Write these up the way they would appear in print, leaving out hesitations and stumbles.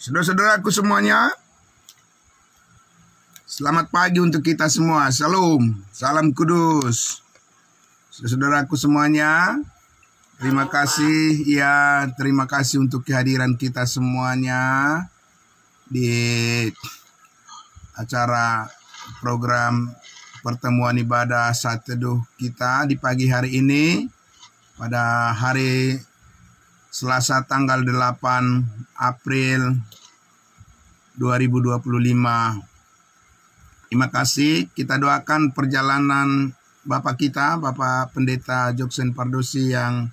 Saudara-saudaraku semuanya, selamat pagi untuk kita semua. Shalom, salam kudus. Saudaraku semuanya, terima kasih terima kasih untuk kehadiran kita semuanya di acara program pertemuan ibadah saat teduh kita di pagi hari ini pada hari Selasa tanggal 8 April 2025. Terima kasih, kita doakan perjalanan Bapak kita, Bapak Pendeta Joksen Pardosi yang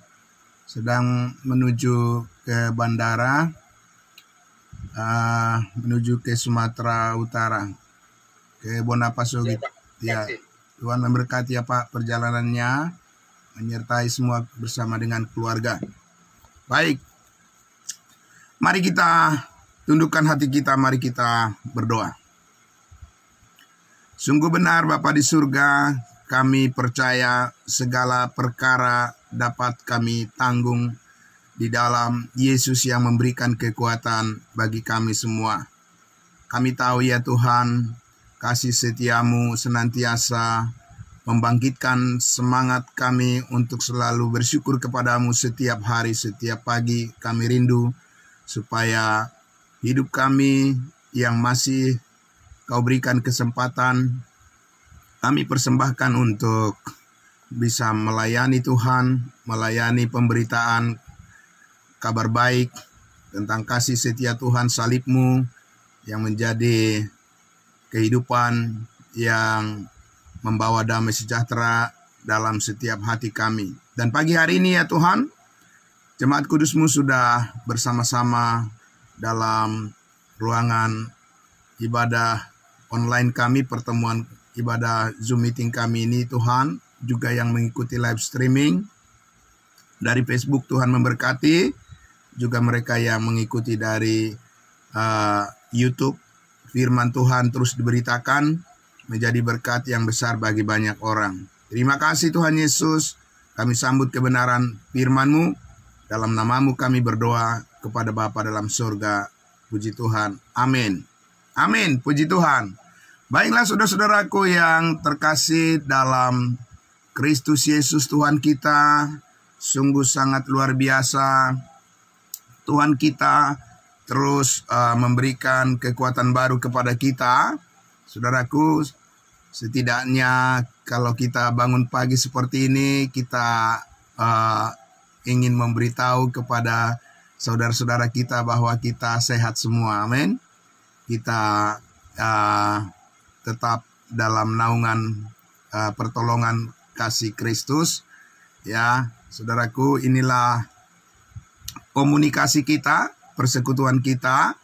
sedang menuju ke bandara, menuju ke Sumatera Utara, ke Bonapaso. Ya, Tuhan memberkati ya Pak perjalanannya, menyertai semua bersama dengan keluarga. Baik, mari kita tundukkan hati kita, mari kita berdoa. Sungguh benar Bapa di surga, kami percaya segala perkara dapat kami tanggung di dalam Yesus yang memberikan kekuatan bagi kami semua. Kami tahu ya Tuhan, kasih setiamu senantiasa membangkitkan semangat kami untuk selalu bersyukur kepadamu setiap hari, setiap pagi. Kami rindu supaya hidup kami yang masih Kau berikan kesempatan, kami persembahkan untuk bisa melayani Tuhan, melayani pemberitaan kabar baik tentang kasih setia Tuhan, salib-Mu yang menjadi kehidupan yang membawa damai sejahtera dalam setiap hati kami. Dan pagi hari ini ya Tuhan, Jemaat Kudus-Mu sudah bersama-sama dalam ruangan ibadah online kami, pertemuan ibadah Zoom meeting kami ini Tuhan, juga yang mengikuti live streaming dari Facebook. Tuhan memberkati, juga mereka yang mengikuti dari YouTube. Firman Tuhan terus diberitakan, menjadi berkat yang besar bagi banyak orang. Terima kasih Tuhan Yesus, kami sambut kebenaran firman-Mu. Dalam nama-Mu kami berdoa kepada Bapa dalam surga. Puji Tuhan. Amin. Amin. Puji Tuhan. Baiklah saudara-saudaraku yang terkasih dalam Kristus Yesus Tuhan kita, sungguh sangat luar biasa. Tuhan kita terus memberikan kekuatan baru kepada kita. Saudaraku, setidaknya kalau kita bangun pagi seperti ini, kita ingin memberitahu kepada saudara-saudara kita bahwa kita sehat semua. Amin. Kita tetap dalam naungan pertolongan kasih Kristus. Ya, saudaraku, inilah komunikasi kita, persekutuan kita.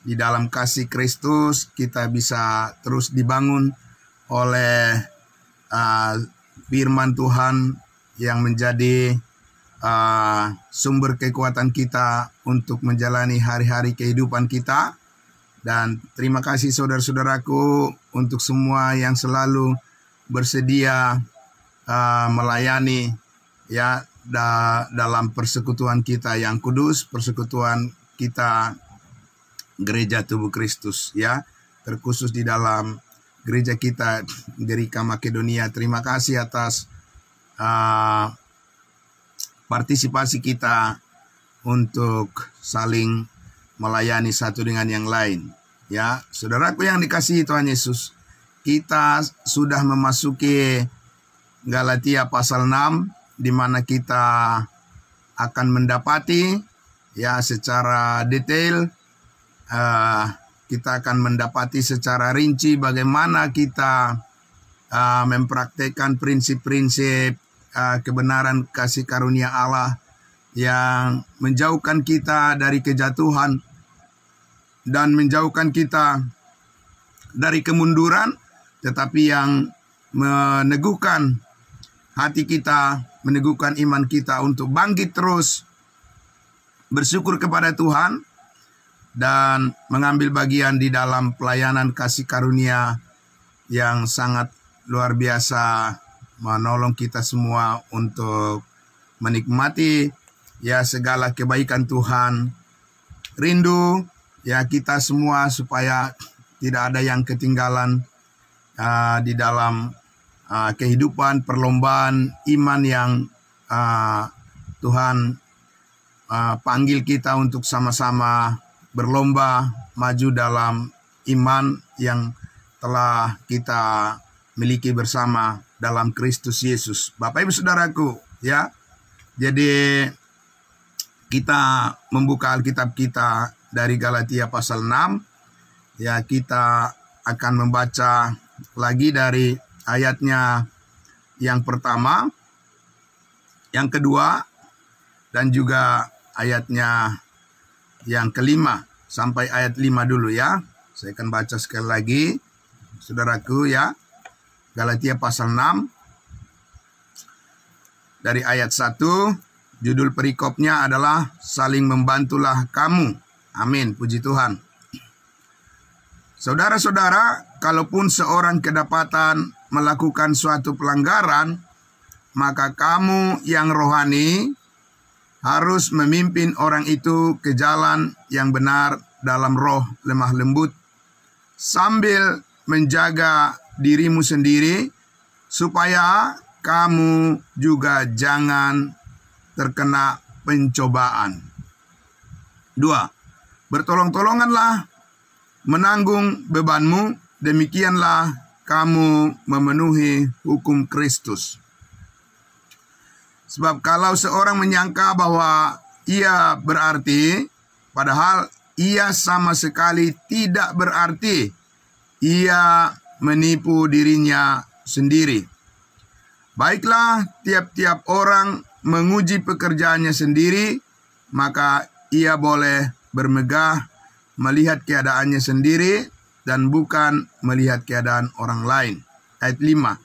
Di dalam kasih Kristus kita bisa terus dibangun oleh firman Tuhan yang menjadi sumber kekuatan kita untuk menjalani hari-hari kehidupan kita. Dan terima kasih saudara-saudaraku untuk semua yang selalu bersedia melayani ya dalam persekutuan kita yang kudus, persekutuan kita Gereja Tubuh Kristus ya, terkhusus di dalam gereja kita Gerika Makedonia. Terima kasih atas partisipasi kita untuk saling melayani satu dengan yang lain. Ya, saudaraku yang dikasihi Tuhan Yesus, kita sudah memasuki Galatia pasal 6, di mana kita akan mendapati ya secara detail, kita akan mendapati secara rinci bagaimana kita mempraktekkan prinsip-prinsip kebenaran kasih karunia Allah yang menjauhkan kita dari kejatuhan dan menjauhkan kita dari kemunduran, tetapi yang meneguhkan hati kita, meneguhkan iman kita untuk bangkit terus bersyukur kepada Tuhan dan mengambil bagian di dalam pelayanan kasih karunia yang sangat luar biasa, menolong kita semua untuk menikmati ya segala kebaikan Tuhan. Rindu ya kita semua supaya tidak ada yang ketinggalan di dalam kehidupan perlombaan iman yang Tuhan panggil kita untuk sama-sama berlomba maju dalam iman yang telah kita miliki bersama dalam Kristus Yesus. Bapak Ibu Saudaraku, ya. Jadi kita membuka Alkitab kita dari Galatia pasal 6. Ya, kita akan membaca lagi dari ayatnya yang pertama, yang kedua, dan juga ayatnya yang kelima sampai ayat 5 dulu ya. Saya akan baca sekali lagi, saudaraku ya. Galatia pasal 6 dari ayat 1, judul perikopnya adalah saling membantulah kamu. Amin, puji Tuhan. Saudara-saudara, kalaupun seorang kedapatan melakukan suatu pelanggaran, maka kamu yang rohani harus memimpin orang itu ke jalan yang benar dalam roh lemah lembut, sambil menjaga dirimu sendiri, supaya kamu juga jangan terkena pencobaan. 2. Bertolong-tolonganlah menanggung bebanmu, demikianlah kamu memenuhi hukum Kristus. Sebab kalau seorang menyangka bahwa ia berarti, padahal ia sama sekali tidak berarti, ia menipu dirinya sendiri. Baiklah, tiap-tiap orang menguji pekerjaannya sendiri, maka ia boleh bermegah melihat keadaannya sendiri dan bukan melihat keadaan orang lain. Ayat 5.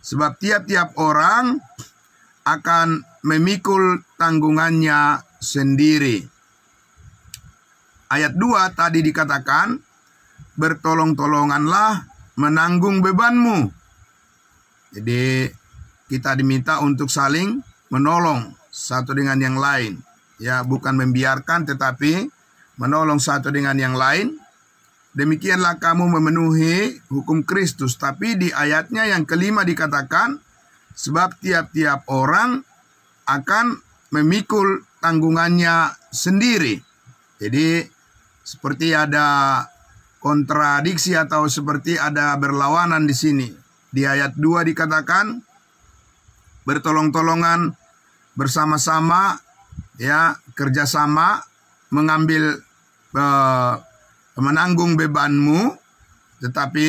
Sebab tiap-tiap orang akan memikul tanggungannya sendiri. Ayat 2 tadi dikatakan, bertolong-tolonganlah menanggung bebanmu. Jadi kita diminta untuk saling menolong satu dengan yang lain. Ya, bukan membiarkan tetapi menolong satu dengan yang lain. Demikianlah kamu memenuhi hukum Kristus. Tapi di ayatnya yang kelima dikatakan, sebab tiap-tiap orang akan memikul tanggungannya sendiri. Jadi seperti ada kontradiksi atau seperti ada berlawanan di sini. Di ayat 2 dikatakan bertolong-tolongan bersama-sama, ya, kerjasama mengambil menanggung bebanmu. Tetapi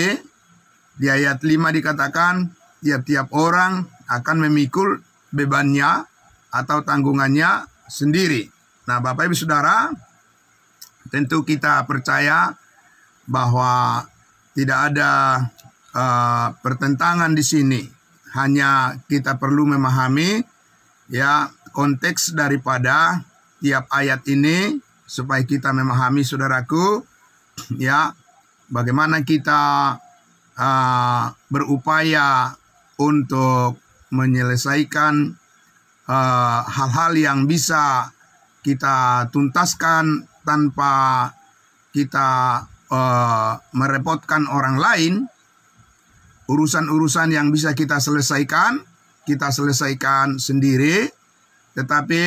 di ayat 5 dikatakan tiap-tiap orang akan memikul bebannya atau tanggungannya sendiri. Nah, Bapak Ibu Saudara, tentu kita percaya bahwa tidak ada pertentangan di sini. Hanya kita perlu memahami ya konteks daripada tiap ayat ini supaya kita memahami, saudaraku, ya, bagaimana kita berupaya untuk menyelesaikan hal-hal yang bisa kita tuntaskan tanpa kita merepotkan orang lain. Urusan-urusan yang bisa kita selesaikan sendiri. Tetapi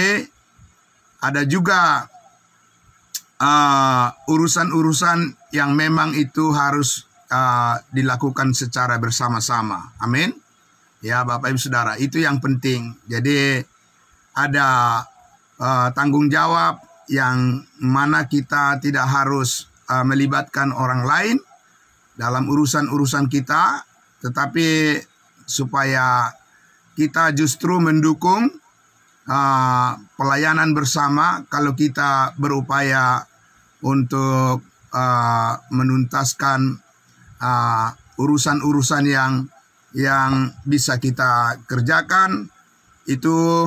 ada juga urusan-urusan yang memang itu harus dilakukan secara bersama-sama. Amin. Ya, Bapak Ibu Saudara, itu yang penting. Jadi ada tanggung jawab yang mana kita tidak harus melibatkan orang lain dalam urusan-urusan kita, tetapi supaya kita justru mendukung pelayanan bersama kalau kita berupaya untuk menuntaskan urusan-urusan yang bisa kita kerjakan, itu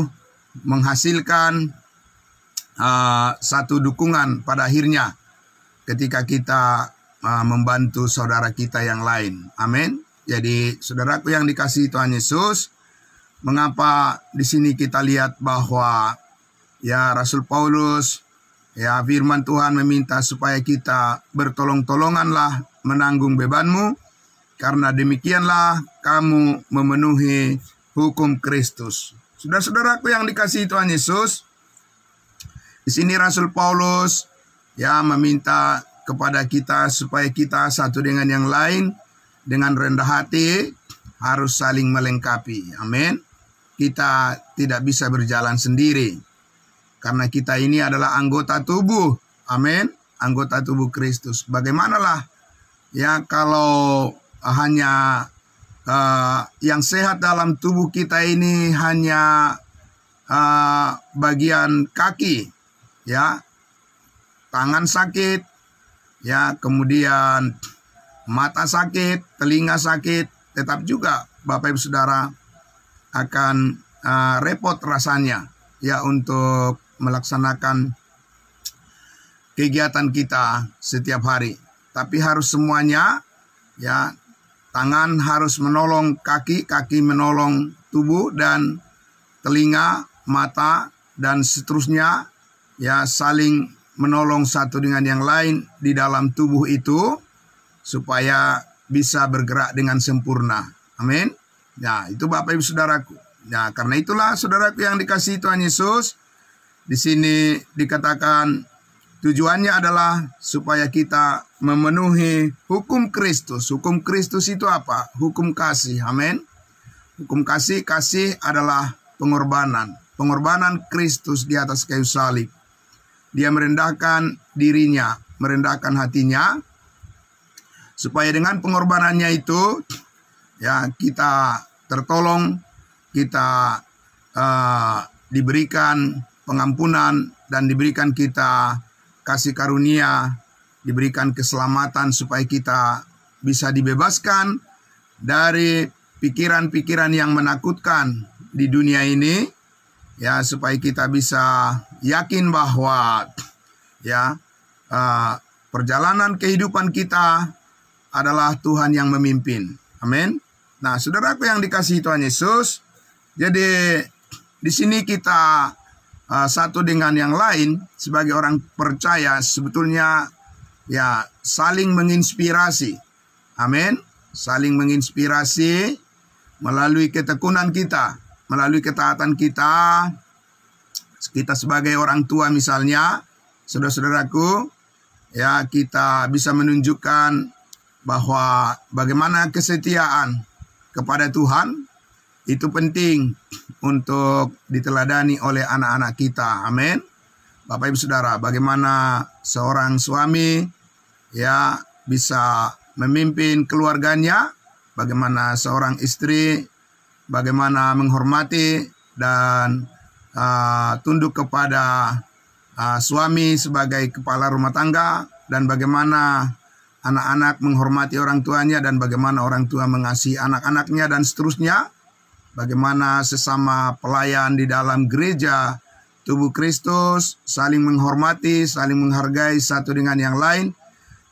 menghasilkan satu dukungan pada akhirnya ketika kita membantu saudara kita yang lain. Amin. Jadi saudaraku yang dikasihi Tuhan Yesus, mengapa di sini kita lihat bahwa ya Rasul Paulus Ya, firman Tuhan meminta supaya kita bertolong-tolonganlah menanggung bebanmu, karena demikianlah kamu memenuhi hukum Kristus. Saudara-saudaraku yang dikasihi Tuhan Yesus, di sini Rasul Paulus ya meminta kepada kita supaya kita satu dengan yang lain dengan rendah hati harus saling melengkapi. Amin. Kita tidak bisa berjalan sendiri, karena kita ini adalah anggota tubuh. Amin. Anggota tubuh Kristus. Bagaimanalah ya kalau hanya yang sehat dalam tubuh kita ini hanya bagian kaki, ya, tangan sakit, ya, kemudian mata sakit, telinga sakit, tetap juga Bapak Ibu Saudara akan repot rasanya ya untuk melaksanakan kegiatan kita setiap hari. Tapi harus semuanya, ya, tangan harus menolong kaki, kaki menolong tubuh, dan telinga, mata, dan seterusnya ya saling menolong satu dengan yang lain di dalam tubuh itu supaya bisa bergerak dengan sempurna. Amin. Nah, itu Bapak Ibu Saudaraku. Nah, karena itulah saudaraku yang dikasihi Tuhan Yesus, di sini dikatakan tujuannya adalah supaya kita memenuhi hukum Kristus. Hukum Kristus itu apa? Hukum kasih. Amin. Hukum kasih, kasih adalah pengorbanan. Pengorbanan Kristus di atas kayu salib. Dia merendahkan dirinya, merendahkan hatinya, supaya dengan pengorbanannya itu ya kita tertolong, kita diberikan pengampunan, dan diberikan kita kasih karunia, diberikan keselamatan supaya kita bisa dibebaskan dari pikiran-pikiran yang menakutkan di dunia ini, ya, supaya kita bisa yakin bahwa ya perjalanan kehidupan kita adalah Tuhan yang memimpin. Amin. Nah, saudaraku yang dikasihi Tuhan Yesus, jadi di sini kita satu dengan yang lain sebagai orang percaya sebetulnya ya saling menginspirasi. Amin. Saling menginspirasi melalui ketekunan kita, melalui ketaatan kita. Kita sebagai orang tua misalnya, saudara-saudaraku, ya kita bisa menunjukkan bahwa bagaimana kesetiaan kepada Tuhan itu penting untuk diteladani oleh anak-anak kita. Amin. Bapak Ibu Saudara, bagaimana seorang suami ya bisa memimpin keluarganya, bagaimana seorang istri bagaimana menghormati dan tunduk kepada suami sebagai kepala rumah tangga, dan bagaimana anak-anak menghormati orang tuanya, dan bagaimana orang tua mengasihi anak-anaknya, dan seterusnya. Bagaimana sesama pelayan di dalam gereja tubuh Kristus saling menghormati, saling menghargai satu dengan yang lain,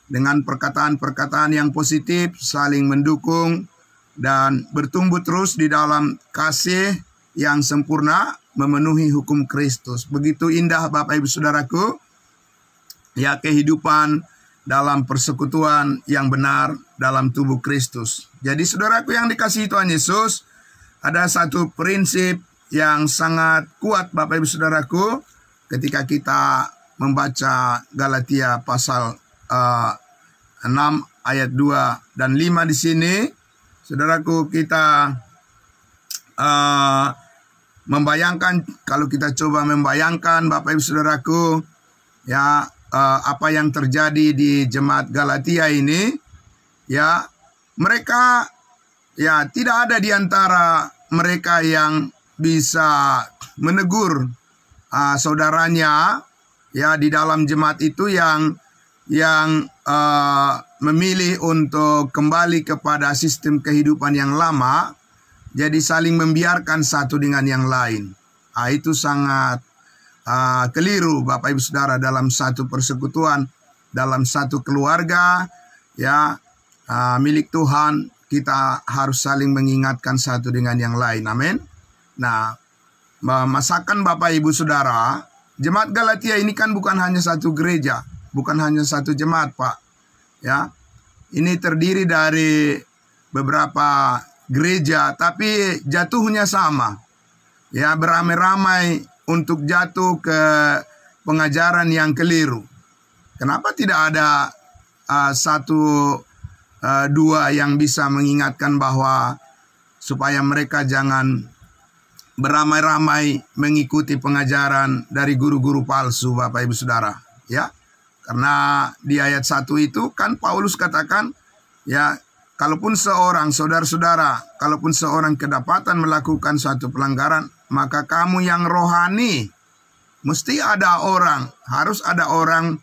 dengan perkataan-perkataan yang positif, saling mendukung, dan bertumbuh terus di dalam kasih yang sempurna, memenuhi hukum Kristus. Begitu indah Bapak Ibu Saudaraku, ya, kehidupan dalam persekutuan yang benar dalam tubuh Kristus. Jadi saudaraku yang dikasihi Tuhan Yesus, ada satu prinsip yang sangat kuat Bapak Ibu Saudaraku ketika kita membaca Galatia pasal 6 ayat 2 dan 5 di sini. Saudaraku, kita membayangkan, kalau kita coba membayangkan Bapak Ibu Saudaraku, ya, apa yang terjadi di jemaat Galatia ini, ya, mereka ya tidak ada di antara mereka yang bisa menegur saudaranya ya di dalam jemaat itu yang memilih untuk kembali kepada sistem kehidupan yang lama, jadi saling membiarkan satu dengan yang lain. Itu sangat keliru Bapak Ibu Saudara dalam satu persekutuan, dalam satu keluarga ya milik Tuhan. Kita harus saling mengingatkan satu dengan yang lain. Amin. Nah, masakan Bapak Ibu Saudara jemaat Galatia ini kan bukan hanya satu gereja, bukan hanya satu jemaat, Pak. Ya, ini terdiri dari beberapa gereja, tapi jatuhnya sama. Ya, beramai-ramai untuk jatuh ke pengajaran yang keliru. Kenapa tidak ada satu dua yang bisa mengingatkan bahwa supaya mereka jangan beramai-ramai mengikuti pengajaran dari guru-guru palsu, Bapak Ibu Saudara, ya. Karena di ayat 1 itu kan Paulus katakan, ya, kalaupun seorang, saudara-saudara, kalaupun seorang kedapatan melakukan suatu pelanggaran, maka kamu yang rohani, mesti ada orang, harus ada orang,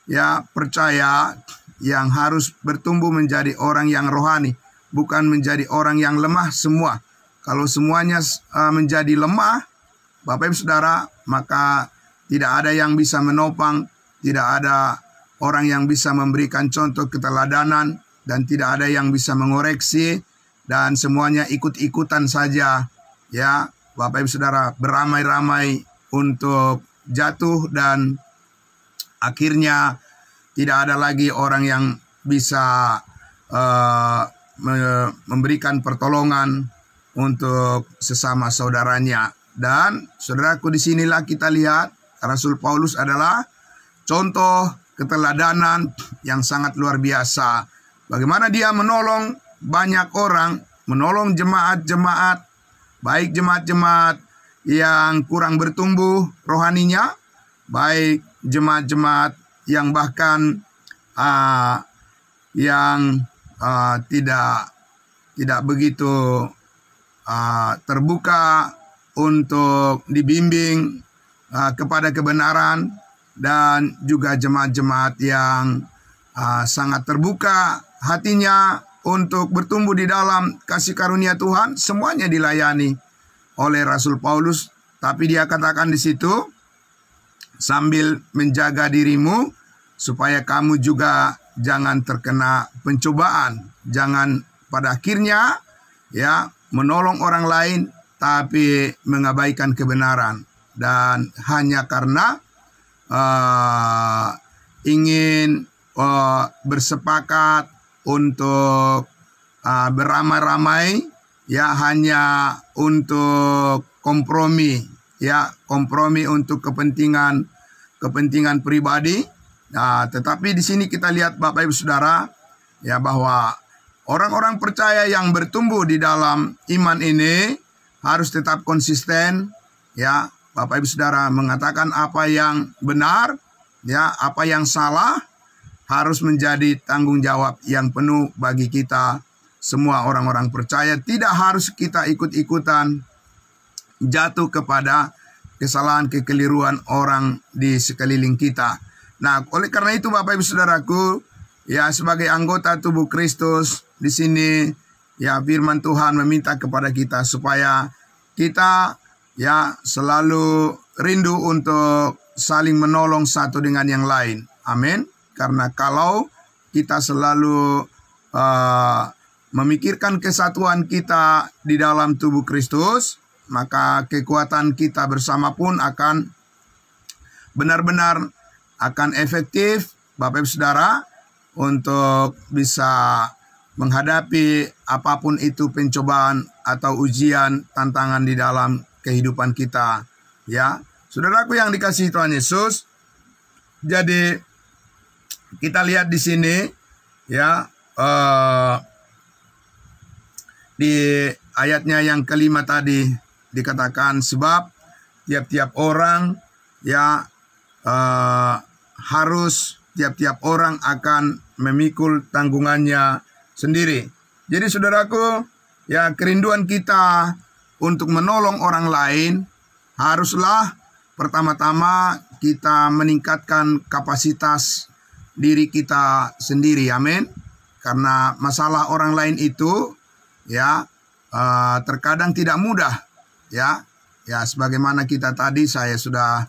ya, percaya yang harus bertumbuh menjadi orang yang rohani, bukan menjadi orang yang lemah semua. Kalau semuanya menjadi lemah, Bapak Ibu Saudara, maka tidak ada yang bisa menopang, tidak ada orang yang bisa memberikan contoh keteladanan, dan tidak ada yang bisa mengoreksi, dan semuanya ikut-ikutan saja. Ya, Bapak Ibu Saudara, beramai-ramai untuk jatuh, dan akhirnya tidak ada lagi orang yang bisa memberikan pertolongan untuk sesama saudaranya. Dan saudaraku, disinilah kita lihat Rasul Paulus adalah contoh keteladanan yang sangat luar biasa. Bagaimana dia menolong banyak orang, menolong jemaat-jemaat, baik jemaat-jemaat yang kurang bertumbuh rohaninya, baik jemaat-jemaat yang bahkan tidak begitu terbuka untuk dibimbing kepada kebenaran, dan juga jemaat-jemaat yang sangat terbuka hatinya untuk bertumbuh di dalam kasih karunia Tuhan. Semuanya dilayani oleh Rasul Paulus, tapi dia katakan di situ, sambil menjaga dirimu supaya kamu juga jangan terkena pencobaan, jangan pada akhirnya, ya, menolong orang lain tapi mengabaikan kebenaran, dan hanya karena ingin bersepakat untuk beramai-ramai, ya, hanya untuk kompromi, ya, kompromi untuk kepentingan pribadi. Nah, tetapi di sini kita lihat Bapak Ibu Saudara, ya, bahwa orang-orang percaya yang bertumbuh di dalam iman ini harus tetap konsisten, ya. Bapak Ibu Saudara, mengatakan apa yang benar, ya, apa yang salah harus menjadi tanggung jawab yang penuh bagi kita semua orang-orang percaya. Tidak harus kita ikut-ikutan jatuh kepada kesalahan, kekeliruan orang di sekeliling kita. Nah, oleh karena itu Bapak Ibu Saudaraku, ya, sebagai anggota tubuh Kristus di sini, ya, firman Tuhan meminta kepada kita supaya kita, ya, selalu rindu untuk saling menolong satu dengan yang lain. Amin. Karena kalau kita selalu memikirkan kesatuan kita di dalam tubuh Kristus, maka kekuatan kita bersama pun akan benar-benar akan efektif, Bapak Ibu Saudara, untuk bisa menghadapi apapun itu pencobaan atau ujian, tantangan di dalam kehidupan kita, ya. Saudaraku yang dikasihi Tuhan Yesus, jadi kita lihat di sini, ya, di ayatnya yang kelima tadi dikatakan, sebab tiap-tiap orang, ya, harus tiap-tiap orang akan memikul tanggungannya sendiri. Jadi saudaraku, ya, kerinduan kita untuk menolong orang lain haruslah pertama-tama kita meningkatkan kapasitas diri kita sendiri. Amin. Karena masalah orang lain itu, ya, terkadang tidak mudah, ya. Ya, sebagaimana kita tadi, saya sudah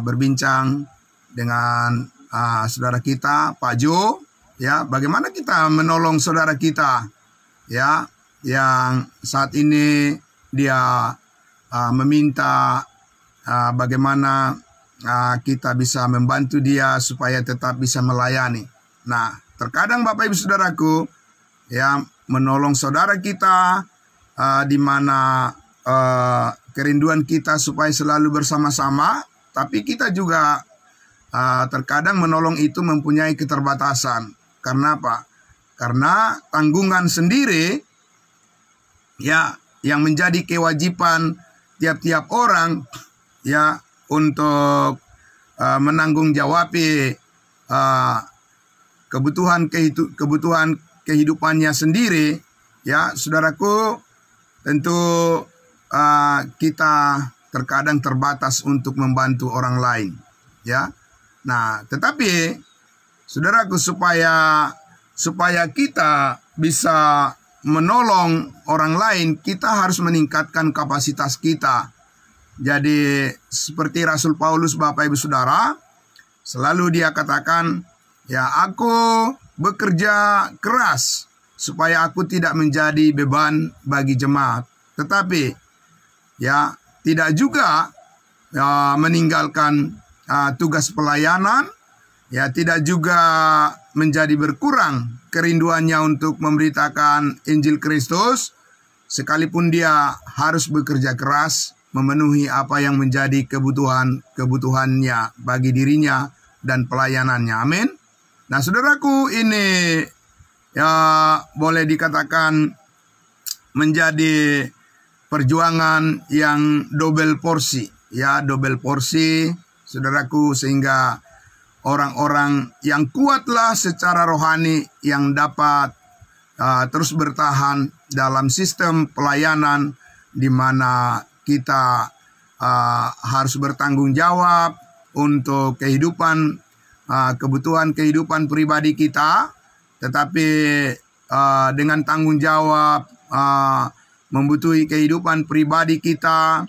berbincang dengan saudara kita Pak Jo, ya, bagaimana kita menolong saudara kita, ya, yang saat ini dia meminta bagaimana kita bisa membantu dia supaya tetap bisa melayani. Nah, terkadang Bapak Ibu Saudaraku, ya, menolong saudara kita di mana kerinduan kita supaya selalu bersama-sama, tapi kita juga terkadang menolong itu mempunyai keterbatasan. Karena apa? Karena tanggungan sendiri, ya, yang menjadi kewajiban tiap-tiap orang, ya, untuk menanggung jawabi kebutuhan kehidupannya sendiri, ya, saudaraku, tentu kita terkadang terbatas untuk membantu orang lain, ya. Nah, tetapi saudaraku, supaya kita bisa menolong orang lain, kita harus meningkatkan kapasitas kita. Jadi seperti Rasul Paulus, Bapak Ibu Saudara, selalu dia katakan, ya, aku bekerja keras supaya aku tidak menjadi beban bagi jemaat. Tetapi, ya, tidak juga meninggalkan tugas pelayanan, ya, tidak juga menjadi berkurang kerinduannya untuk memberitakan Injil Kristus, sekalipun dia harus bekerja keras memenuhi apa yang menjadi kebutuhannya bagi dirinya dan pelayanannya. Amin. Nah, saudaraku, ini ya boleh dikatakan menjadi perjuangan yang double porsi, ya, double porsi, saudaraku, sehingga orang-orang yang kuatlah secara rohani yang dapat terus bertahan dalam sistem pelayanan di mana kita harus bertanggung jawab untuk kebutuhan kehidupan pribadi kita, tetapi dengan tanggung jawab membutuhkan kehidupan pribadi kita,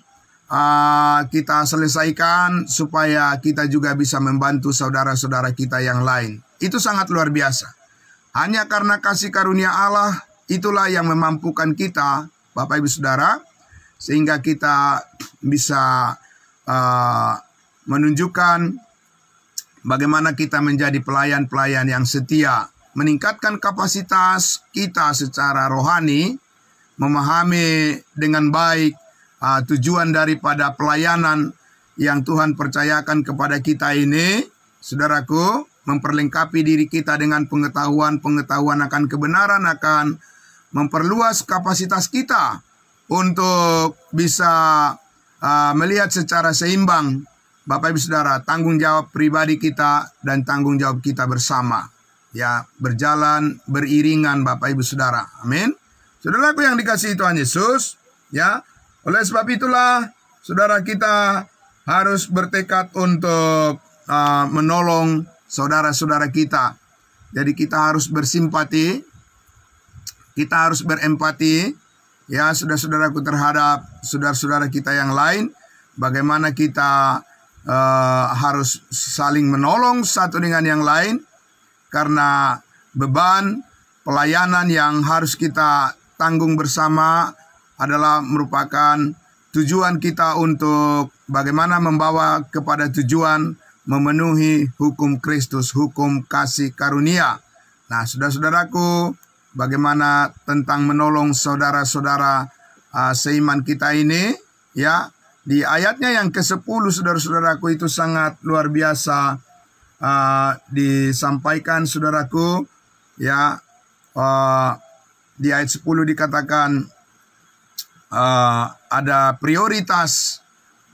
kita selesaikan supaya kita juga bisa membantu saudara-saudara kita yang lain. Itu sangat luar biasa. Hanya karena kasih karunia Allah itulah yang memampukan kita, Bapak Ibu Saudara, sehingga kita bisa menunjukkan bagaimana kita menjadi pelayan-pelayan yang setia, meningkatkan kapasitas kita secara rohani, memahami dengan baik tujuan daripada pelayanan yang Tuhan percayakan kepada kita ini, saudaraku, memperlengkapi diri kita dengan pengetahuan akan kebenaran, akan memperluas kapasitas kita untuk bisa melihat secara seimbang, Bapak Ibu Saudara, tanggung jawab pribadi kita dan tanggung jawab kita bersama, ya, berjalan beriringan, Bapak Ibu Saudara. Amin. Saudaraku yang dikasihi Tuhan Yesus, ya, oleh sebab itulah saudara kita harus bertekad untuk menolong saudara-saudara kita. Jadi kita harus bersimpati, kita harus berempati, ya, saudara-saudaraku, terhadap saudara-saudara kita yang lain. Bagaimana kita harus saling menolong satu dengan yang lain, karena beban pelayanan yang harus kita tanggung bersama adalah merupakan tujuan kita untuk bagaimana membawa kepada tujuan memenuhi hukum Kristus, hukum kasih karunia. Nah, saudara-saudaraku, bagaimana tentang menolong saudara-saudara seiman kita ini, ya, di ayatnya yang ke-10, saudara-saudaraku, itu sangat luar biasa disampaikan, saudaraku, ya. Di ayat 10 dikatakan ada prioritas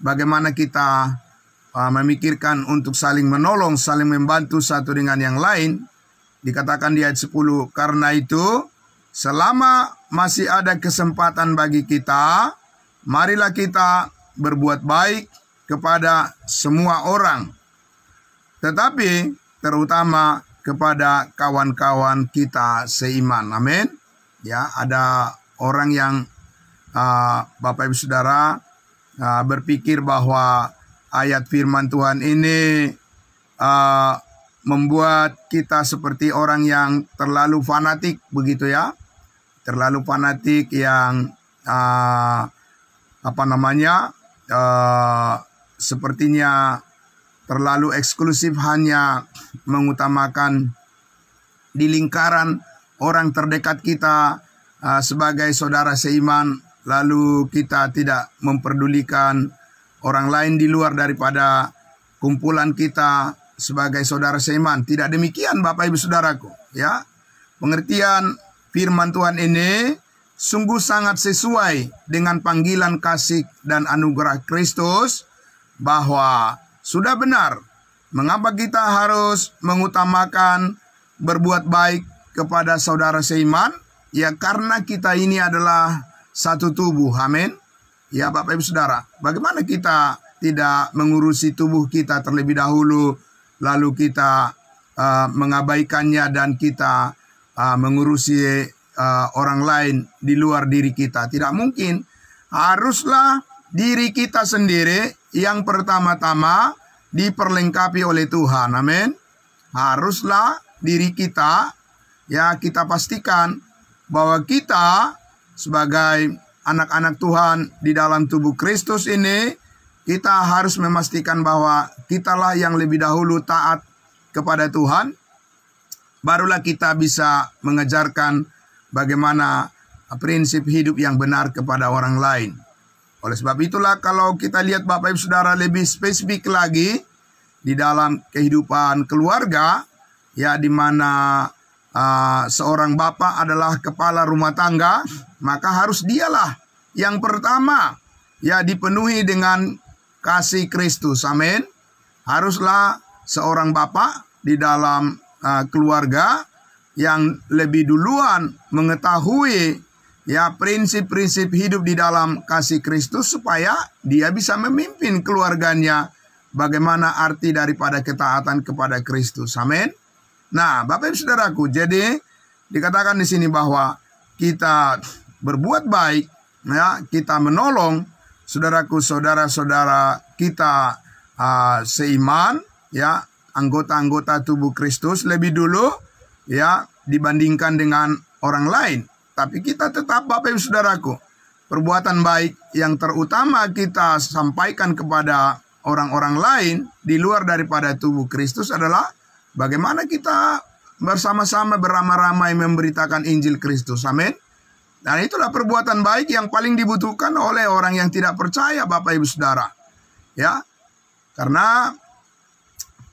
bagaimana kita memikirkan untuk saling menolong, saling membantu satu dengan yang lain. Dikatakan di ayat 10, karena itu selama masih ada kesempatan bagi kita, marilah kita berbuat baik kepada semua orang, tetapi terutama kepada kawan-kawan kita seiman. Amin. Ya, ada orang yang Bapak Ibu Saudara berpikir bahwa ayat firman Tuhan ini membuat kita seperti orang yang terlalu fanatik, begitu ya. Terlalu fanatik yang sepertinya terlalu eksklusif hanya mengutamakan di lingkaran orang terdekat kita sebagai saudara seiman, lalu kita tidak memperdulikan orang lain di luar daripada kumpulan kita sebagai saudara seiman. Tidak demikian Bapak Ibu Saudaraku, ya. Pengertian firman Tuhan ini sungguh sangat sesuai dengan panggilan kasih dan anugerah Kristus, bahwa sudah benar mengapa kita harus mengutamakan berbuat baik kepada saudara seiman, ya karena kita ini adalah satu tubuh, amin. Ya Bapak Ibu Saudara, bagaimana kita tidak mengurusi tubuh kita terlebih dahulu, lalu kita mengabaikannya dan kita mengurusi orang lain di luar diri kita? Tidak mungkin. Haruslah diri kita sendiri yang pertama-tama diperlengkapi oleh Tuhan, amin. Haruslah diri kita, ya kita pastikan bahwa kita sebagai anak-anak Tuhan di dalam tubuh Kristus ini, kita harus memastikan bahwa kitalah yang lebih dahulu taat kepada Tuhan, barulah kita bisa mengajarkan bagaimana prinsip hidup yang benar kepada orang lain. Oleh sebab itulah kalau kita lihat Bapak Ibu Saudara lebih spesifik lagi di dalam kehidupan keluarga, ya di mana seorang bapak adalah kepala rumah tangga, maka harus dialah yang pertama ya dipenuhi dengan kasih Kristus, amin. Haruslah seorang bapak di dalam keluarga yang lebih duluan mengetahui ya prinsip-prinsip hidup di dalam kasih Kristus, supaya dia bisa memimpin keluarganya bagaimana arti daripada ketaatan kepada Kristus, amin. Nah, Bapak Ibu Saudaraku, jadi dikatakan di sini bahwa kita berbuat baik, ya, kita menolong saudaraku, saudara-saudara kita seiman, ya, anggota-anggota tubuh Kristus lebih dulu, ya, dibandingkan dengan orang lain. Tapi kita tetap, Bapak Ibu Saudaraku, perbuatan baik yang terutama kita sampaikan kepada orang-orang lain di luar daripada tubuh Kristus adalah bagaimana kita bersama-sama beramai-ramai memberitakan Injil Kristus, amin. Dan itulah perbuatan baik yang paling dibutuhkan oleh orang yang tidak percaya, Bapak Ibu Saudara. Ya, karena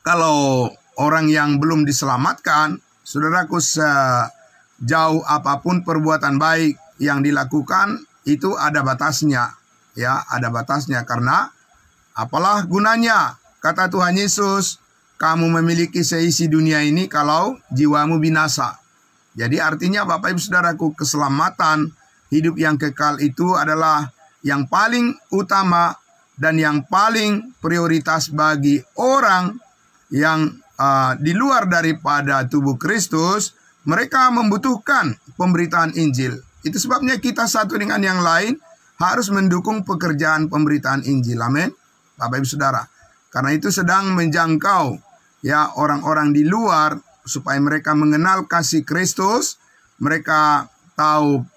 kalau orang yang belum diselamatkan, saudaraku, sejauh apapun perbuatan baik yang dilakukan, itu ada batasnya. Ya, ada batasnya, karena apalah gunanya, kata Tuhan Yesus, kamu memiliki seisi dunia ini kalau jiwamu binasa. Jadi artinya Bapak Ibu Saudaraku, keselamatan hidup yang kekal itu adalah yang paling utama dan yang paling prioritas bagi orang yang di luar daripada tubuh Kristus. Mereka membutuhkan pemberitaan Injil. Itu sebabnya kita satu dengan yang lain harus mendukung pekerjaan pemberitaan Injil, amin. Bapak Ibu Saudara, karena itu sedang menjangkau ya orang-orang di luar supaya mereka mengenal kasih Kristus, mereka tahu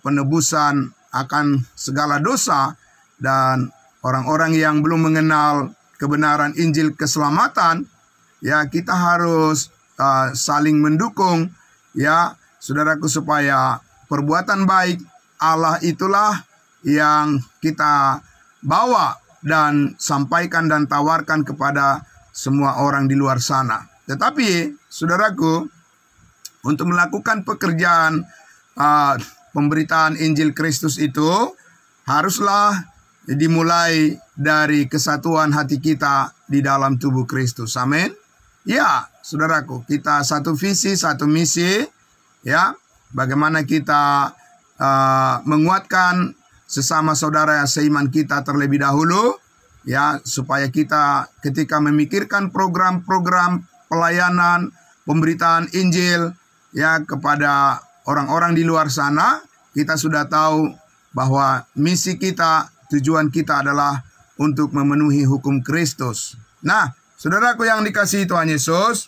penebusan akan segala dosa, dan orang-orang yang belum mengenal kebenaran Injil keselamatan, ya kita harus saling mendukung, ya saudaraku, supaya perbuatan baik Allah itulah yang kita bawa dan sampaikan dan tawarkan kepada semua orang di luar sana. Tetapi, saudaraku, untuk melakukan pekerjaan pemberitaan Injil Kristus itu haruslah dimulai dari kesatuan hati kita di dalam tubuh Kristus, amin. Ya, saudaraku, kita satu visi, satu misi, ya. Bagaimana kita menguatkan sesama saudara seiman kita terlebih dahulu, ya, supaya kita ketika memikirkan program-program pelayanan, pemberitaan Injil, ya, kepada orang-orang di luar sana, kita sudah tahu bahwa misi kita, tujuan kita adalah untuk memenuhi hukum Kristus. Nah, saudaraku yang dikasihi Tuhan Yesus,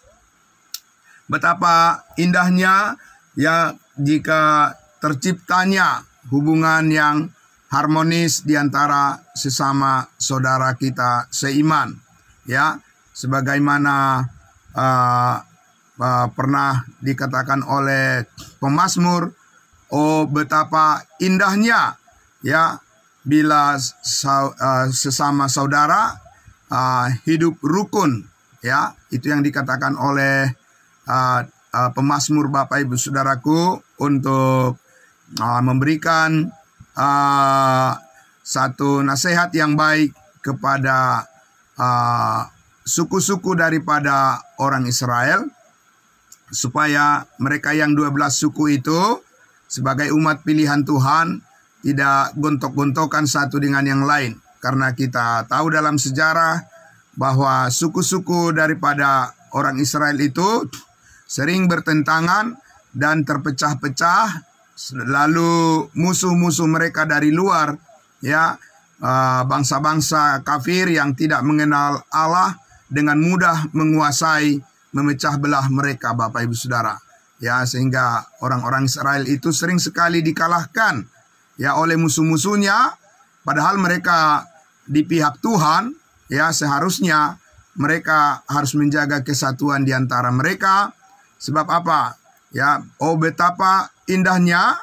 betapa indahnya ya jika terciptanya hubungan yang harmonis di antara sesama saudara kita seiman. Ya, sebagaimana pernah dikatakan oleh pemazmur, oh betapa indahnya ya bila sesama saudara hidup rukun, ya itu yang dikatakan oleh pemazmur Bapak Ibu Saudaraku, untuk memberikan satu nasihat yang baik kepada suku-suku daripada orang Israel, supaya mereka yang 12 suku itu sebagai umat pilihan Tuhan tidak gontok-gontokan satu dengan yang lain. Karena kita tahu dalam sejarah bahwa suku-suku daripada orang Israel itu sering bertentangan dan terpecah-pecah, lalu musuh-musuh mereka dari luar, ya bangsa-bangsa kafir yang tidak mengenal Allah dengan mudah menguasai, memecah belah mereka, Bapak Ibu Saudara. Ya, sehingga orang-orang Israel itu sering sekali dikalahkan ya oleh musuh-musuhnya, padahal mereka di pihak Tuhan, ya seharusnya mereka harus menjaga kesatuan di antara mereka. Sebab apa? Ya, oh betapa indahnya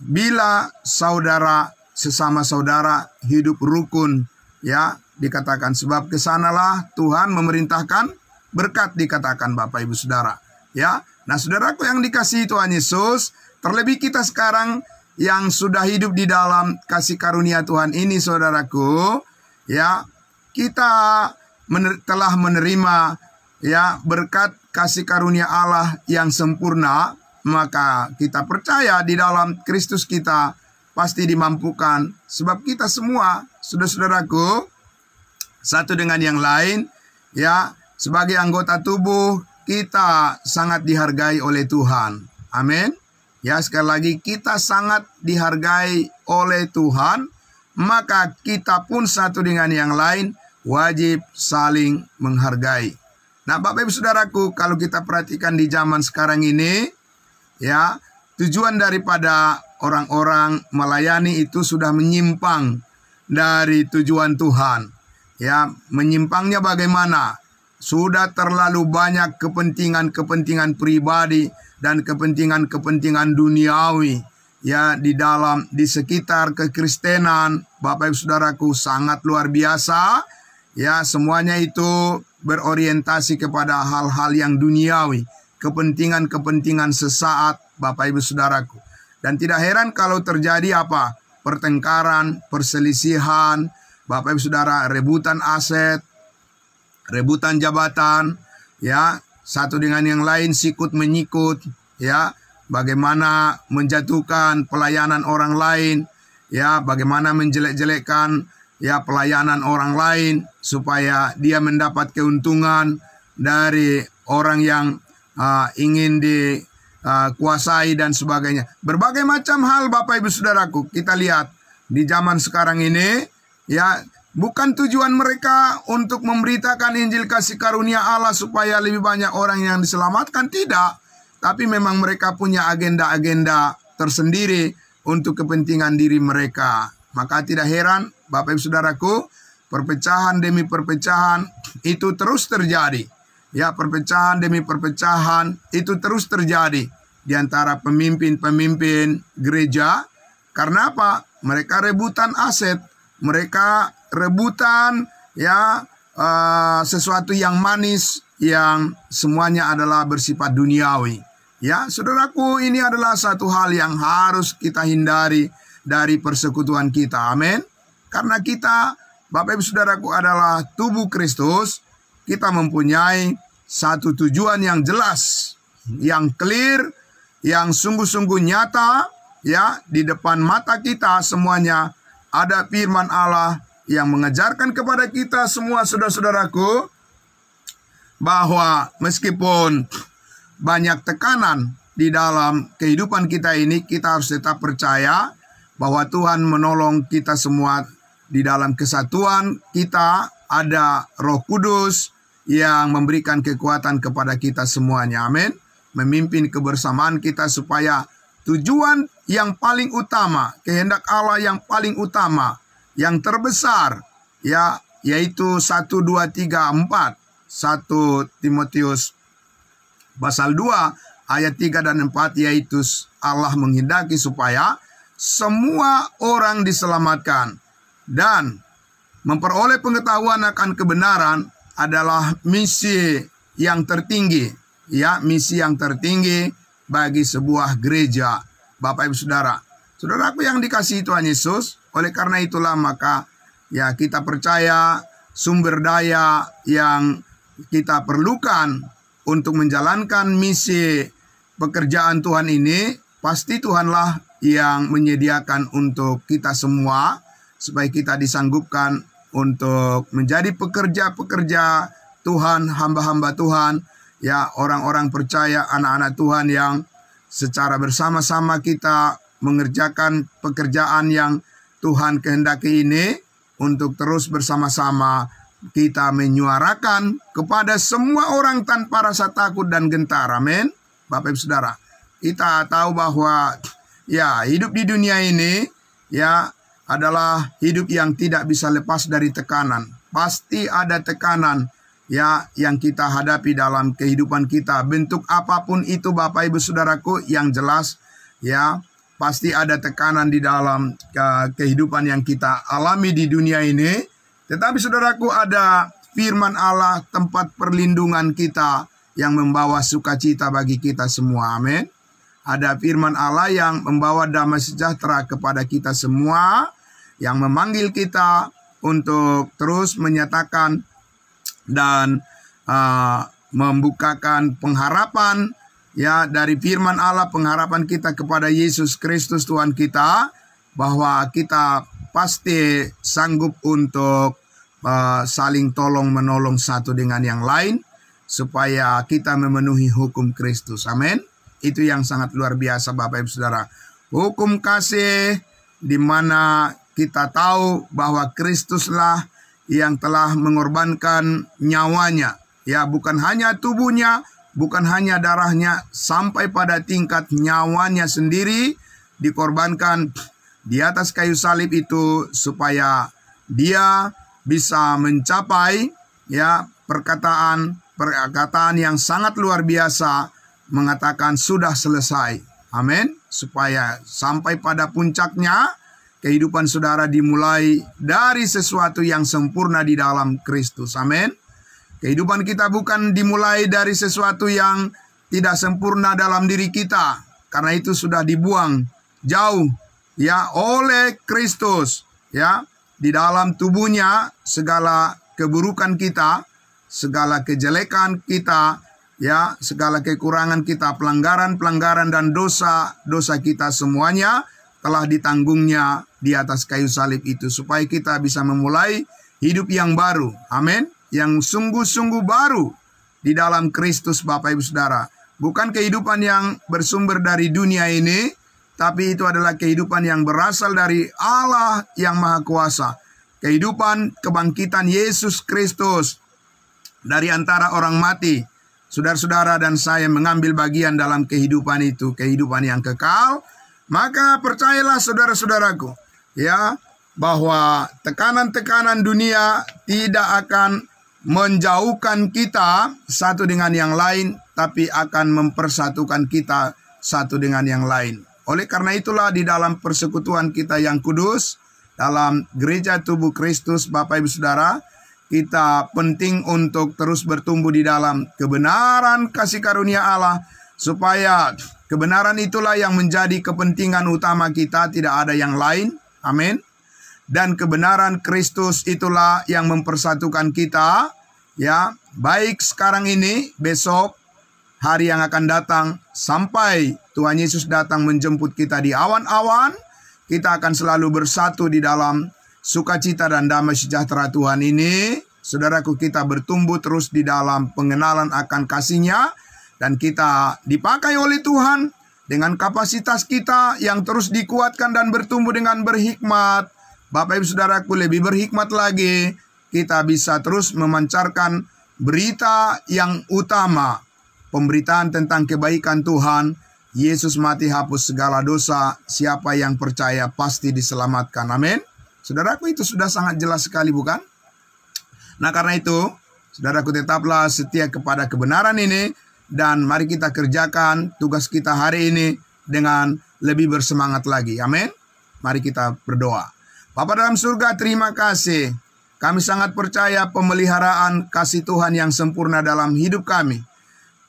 bila saudara sesama saudara hidup rukun, ya dikatakan, sebab kesanalah Tuhan memerintahkan berkat, dikatakan Bapak Ibu Saudara. Ya, nah saudaraku yang dikasihi Tuhan Yesus, terlebih kita sekarang yang sudah hidup di dalam kasih karunia Tuhan ini, saudaraku, ya kita telah menerima ya berkat kasih karunia Allah yang sempurna, maka kita percaya di dalam Kristus kita pasti dimampukan. Sebab kita semua, saudara-saudaraku, satu dengan yang lain, ya sebagai anggota tubuh kita sangat dihargai oleh Tuhan. Amin. Ya, sekali lagi kita sangat dihargai oleh Tuhan, maka kita pun satu dengan yang lain wajib saling menghargai. Nah, Bapak Ibu Saudaraku, kalau kita perhatikan di zaman sekarang ini, ya tujuan daripada orang-orang melayani itu sudah menyimpang dari tujuan Tuhan. Ya, menyimpangnya bagaimana? Sudah terlalu banyak kepentingan-kepentingan pribadi dan kepentingan-kepentingan duniawi ya di sekitar kekristenan. Bapak Ibu Saudaraku, sangat luar biasa. Ya, semuanya itu berorientasi kepada hal-hal yang duniawi, kepentingan-kepentingan sesaat, Bapak Ibu Saudaraku. Dan tidak heran kalau terjadi apa? Pertengkaran, perselisihan, Bapak Ibu Saudara, rebutan aset, rebutan jabatan, ya, satu dengan yang lain sikut menyikut, ya, bagaimana menjatuhkan pelayanan orang lain, ya, bagaimana menjelek-jelekkan ya pelayanan orang lain supaya dia mendapat keuntungan dari orang yang ingin dikuasai dan sebagainya. Berbagai macam hal, Bapak Ibu Saudaraku, kita lihat di zaman sekarang ini, ya. Bukan tujuan mereka untuk memberitakan Injil kasih karunia Allah supaya lebih banyak orang yang diselamatkan, tidak. Tapi memang mereka punya agenda-agenda tersendiri untuk kepentingan diri mereka. Maka tidak heran, Bapak Ibu Saudaraku, perpecahan demi perpecahan itu terus terjadi. Ya, perpecahan demi perpecahan itu terus terjadi di antara pemimpin-pemimpin gereja. Karena apa? Mereka rebutan aset. Mereka rebutan ya sesuatu yang manis yang semuanya adalah bersifat duniawi. Ya, saudaraku, ini adalah satu hal yang harus kita hindari dari persekutuan kita. Amin. Karena kita, Bapak Ibu Saudaraku, adalah tubuh Kristus. Kita mempunyai satu tujuan yang jelas, yang clear, yang sungguh-sungguh nyata, ya, di depan mata kita semuanya. Ada firman Allah yang mengajarkan kepada kita semua, saudara-saudaraku, bahwa meskipun banyak tekanan di dalam kehidupan kita ini, kita harus tetap percaya bahwa Tuhan menolong kita semua. Di dalam kesatuan kita ada Roh Kudus yang memberikan kekuatan kepada kita semuanya. Amin. Memimpin kebersamaan kita supaya tujuan yang paling utama, kehendak Allah yang paling utama, yang terbesar, ya, yaitu 1, 2, 3, 4. 1 Timotius pasal 2 ayat 3 dan 4, yaitu Allah menghendaki supaya semua orang diselamatkan dan memperoleh pengetahuan akan kebenaran adalah misi yang tertinggi, ya, misi yang tertinggi bagi sebuah gereja, Bapak Ibu Saudara. Saudaraku yang dikasihi Tuhan Yesus, oleh karena itulah maka ya kita percaya sumber daya yang kita perlukan untuk menjalankan misi pekerjaan Tuhan ini, pasti Tuhanlah yang menyediakan untuk kita semua, supaya kita disanggupkan untuk menjadi pekerja-pekerja Tuhan, hamba-hamba Tuhan, ya, orang-orang percaya, anak-anak Tuhan yang secara bersama-sama kita mengerjakan pekerjaan yang Tuhan kehendaki ini, untuk terus bersama-sama kita menyuarakan kepada semua orang tanpa rasa takut dan gentar. Amin. Bapak Ibu Saudara, kita tahu bahwa ya hidup di dunia ini ya adalah hidup yang tidak bisa lepas dari tekanan. Pasti ada tekanan ya yang kita hadapi dalam kehidupan kita. Bentuk apapun itu Bapak Ibu Saudaraku, yang jelas ya pasti ada tekanan di dalam kehidupan yang kita alami di dunia ini. Tetapi saudaraku, ada firman Allah, tempat perlindungan kita, yang membawa sukacita bagi kita semua. Amin. Ada firman Allah yang membawa damai sejahtera kepada kita semua, yang memanggil kita untuk terus menyatakan dan membukakan pengharapan ya dari firman Allah, pengharapan kita kepada Yesus Kristus Tuhan kita, bahwa kita pasti sanggup untuk saling tolong menolong satu dengan yang lain, supaya kita memenuhi hukum Kristus. Amin. Itu yang sangat luar biasa Bapak Ibu Saudara. Hukum kasih, di mana kita tahu bahwa Kristuslah yang telah mengorbankan nyawanya, ya, bukan hanya tubuhnya, bukan hanya darahnya, sampai pada tingkat nyawanya sendiri dikorbankan di atas kayu salib itu, supaya dia bisa mencapai ya perkataan yang sangat luar biasa, mengatakan sudah selesai. Amin. Supaya sampai pada puncaknya kehidupan saudara dimulai dari sesuatu yang sempurna di dalam Kristus. Amin. Kehidupan kita bukan dimulai dari sesuatu yang tidak sempurna dalam diri kita, karena itu sudah dibuang jauh ya oleh Kristus, ya, di dalam tubuhnya segala keburukan kita, segala kejelekan kita, ya, segala kekurangan kita, pelanggaran-pelanggaran dan dosa-dosa kita, semuanya telah ditanggungnya di atas kayu salib itu, supaya kita bisa memulai hidup yang baru. Amin. Yang sungguh-sungguh baru di dalam Kristus Bapak Ibu Saudara. Bukan kehidupan yang bersumber dari dunia ini, tapi itu adalah kehidupan yang berasal dari Allah yang Maha Kuasa. Kehidupan kebangkitan Yesus Kristus dari antara orang mati. Saudara-saudara dan saya mengambil bagian dalam kehidupan itu, kehidupan yang kekal. Maka percayalah saudara-saudaraku, ya, bahwa tekanan-tekanan dunia tidak akan menjauhkan kita satu dengan yang lain, tapi akan mempersatukan kita satu dengan yang lain. Oleh karena itulah di dalam persekutuan kita yang kudus, dalam gereja tubuh Kristus Bapak Ibu Saudara, kita penting untuk terus bertumbuh di dalam kebenaran kasih karunia Allah, supaya kebenaran itulah yang menjadi kepentingan utama kita, tidak ada yang lain. Amin. Dan kebenaran Kristus itulah yang mempersatukan kita, ya, baik sekarang ini, besok, hari yang akan datang, sampai Tuhan Yesus datang menjemput kita di awan-awan. Kita akan selalu bersatu di dalam sukacita dan damai sejahtera Tuhan ini. Saudaraku, kita bertumbuh terus di dalam pengenalan akan kasih-Nya, dan kita dipakai oleh Tuhan dengan kapasitas kita yang terus dikuatkan dan bertumbuh dengan berhikmat. Bapak Ibu Saudaraku, lebih berhikmat lagi, kita bisa terus memancarkan berita yang utama, pemberitaan tentang kebaikan Tuhan. Yesus mati hapus segala dosa, siapa yang percaya pasti diselamatkan. Amin. Saudaraku, itu sudah sangat jelas sekali, bukan? Nah, karena itu Saudaraku, tetaplah setia kepada kebenaran ini, dan mari kita kerjakan tugas kita hari ini dengan lebih bersemangat lagi. Amin. Mari kita berdoa. Bapa dalam surga, terima kasih. Kami sangat percaya pemeliharaan kasih Tuhan yang sempurna dalam hidup kami,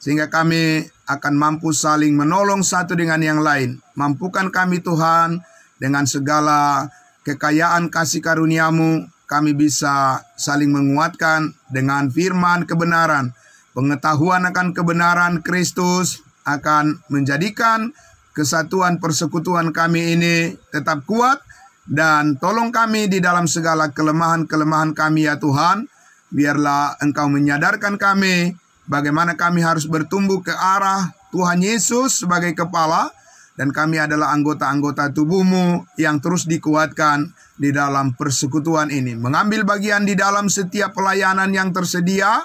sehingga kami akan mampu saling menolong satu dengan yang lain. Mampukan kami Tuhan, dengan segala kekayaan kasih karunia-Mu, kami bisa saling menguatkan dengan firman kebenaran. Pengetahuan akan kebenaran Kristus akan menjadikan kesatuan persekutuan kami ini tetap kuat, dan tolong kami di dalam segala kelemahan-kelemahan kami ya Tuhan. Biarlah Engkau menyadarkan kami bagaimana kami harus bertumbuh ke arah Tuhan Yesus sebagai kepala, dan kami adalah anggota-anggota tubuh-Mu yang terus dikuatkan di dalam persekutuan ini. Mengambil bagian di dalam setiap pelayanan yang tersedia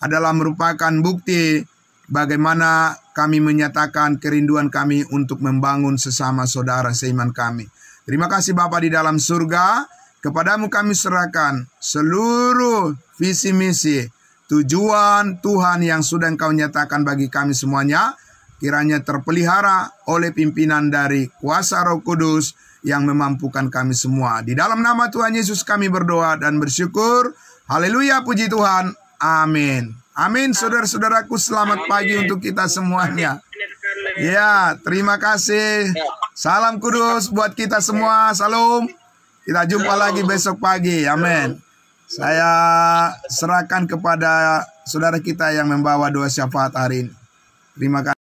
adalah merupakan bukti bagaimana kami menyatakan kerinduan kami untuk membangun sesama saudara seiman kami. Terima kasih Bapa di dalam surga. Kepadamu kami serahkan seluruh visi misi, tujuan Tuhan yang sudah Engkau nyatakan bagi kami semuanya. Kiranya terpelihara oleh pimpinan dari kuasa Roh Kudus yang memampukan kami semua. Di dalam nama Tuhan Yesus kami berdoa dan bersyukur. Haleluya, puji Tuhan. Amin. Amin. Saudara-saudaraku, selamat pagi untuk kita semuanya. Ya, terima kasih. Salam kudus buat kita semua. Salam. Kita jumpa lagi besok pagi. Amin. Saya serahkan kepada saudara kita yang membawa doa syafaat hari ini. Terima kasih.